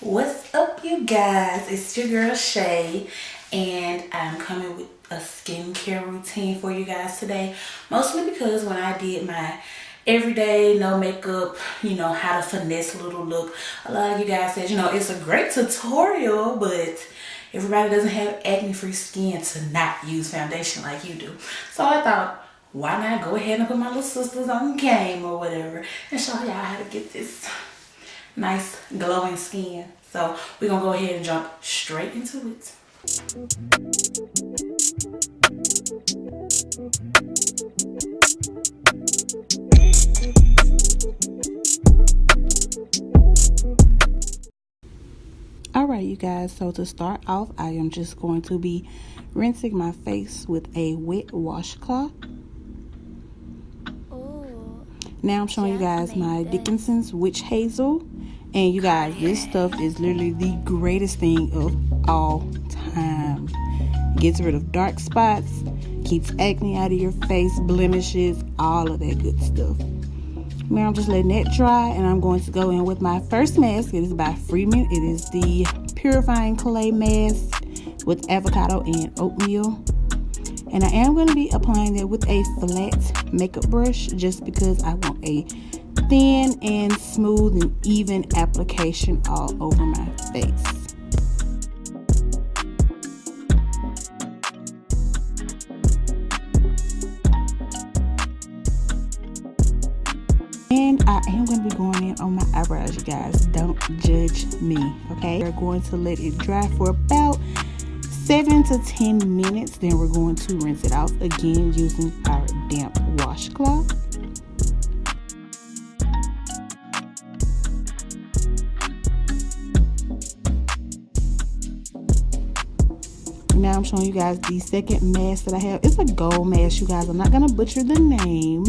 What's up, you guys? It's your girl Shay, and I'm coming with a skincare routine for you guys today. Mostly because when I did my everyday no makeup, how to finesse a little look, a lot of you guys said, it's a great tutorial, but everybody doesn't have acne-free skin to not use foundation like you do. So I thought, why not go ahead and put my little sisters on game or whatever and show y'all how to get this nice glowing skin. So we're gonna go ahead and jump straight into it. Alright, you guys, so to start off, I am just going to be rinsing my face with a wet washcloth. Now I'm showing you guys my Dickinson's Witch Hazel. And you guys, this stuff is literally the greatest thing of all time. Gets rid of dark spots, keeps acne out of your face, blemishes, all of that good stuff. Now I'm just letting that dry, and I'm going to go in with my first mask. It is by Freeman. It is the Purifying Clay Mask with Avocado and Oatmeal. And I am going to be applying it with a flat makeup brush just because I want a thin and smooth and even application all over my face. And I am going to be going in on my eyebrows, you guys. Don't judge me, okay? We're going to let it dry for about 7 to 10 minutes. Then we're going to rinse it off again using our damp washcloth. Now I'm showing you guys the second mask that I have. It's a gold mask, you guys. I'm not going to butcher the name,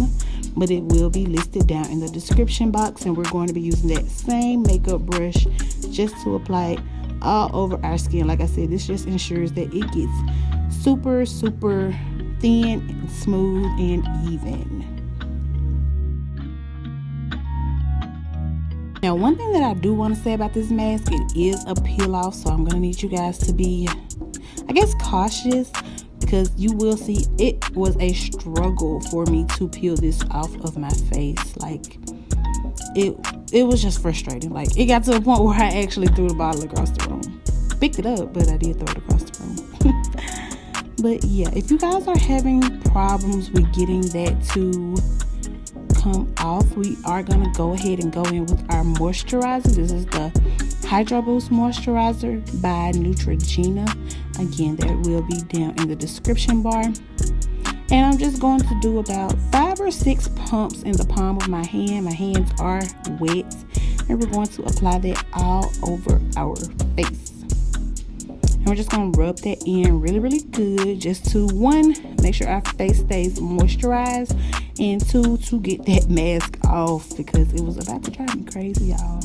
but it will be listed down in the description box. And we're going to be using that same makeup brush just to apply it all over our skin. Like I said, this just ensures that it gets super, super thin and smooth and even. Now, one thing that I do want to say about this mask, it is a peel off, so I'm going to need you guys to be, I guess, cautious, because you will see it was a struggle for me to peel this off of my face. Like, it was just frustrating. Like, it got to the point where I actually threw the bottle across the room. Picked it up, but I did throw it across the room. But yeah, if you guys are having problems with getting that to come off, we are going to go ahead and go in with our moisturizer. This is the Hydro Boost Moisturizer by Neutrogena. Again, that will be down in the description bar. And I'm just going to do about 5 or 6 pumps in the palm of my hand. My hands are wet. And we're going to apply that all over our face. And we're just going to rub that in really, really good. Just to, 1, make sure our face stays moisturized. And 2, to get that mask off, because it was about to drive me crazy, y'all.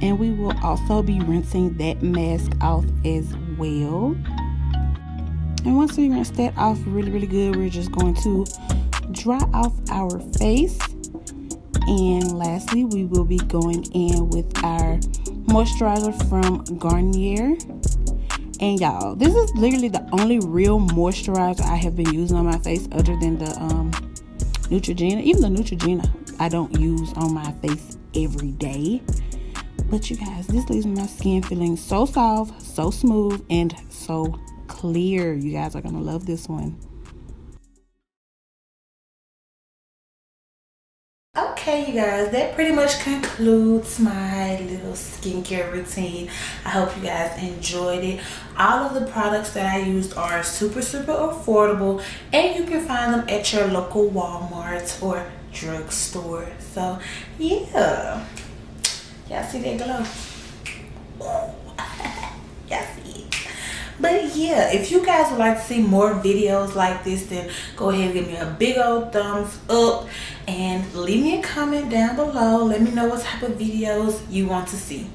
And we will also be rinsing that mask off as well. And once we rinse that off really, really good, we're just going to dry off our face. And lastly, we will be going in with our moisturizer from Garnier. And y'all, this is literally the only real moisturizer I have been using on my face other than the Neutrogena. Even the Neutrogena I don't use on my face every day. But you guys, this leaves my skin feeling so soft, so smooth, and so clear. You guys are going to love this one. Okay, you guys, that pretty much concludes my little skincare routine. I hope you guys enjoyed it. All of the products that I used are super, super affordable, and you can find them at your local Walmart or drugstore. So, yeah. Y'all see that glow? Y'all see it? But yeah, if you guys would like to see more videos like this, then go ahead and give me a big old thumbs up and leave me a comment down below. Let me know what type of videos you want to see.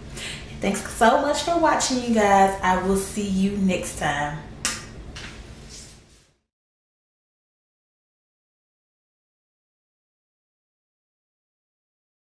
Thanks so much for watching, you guys. I will see you next time.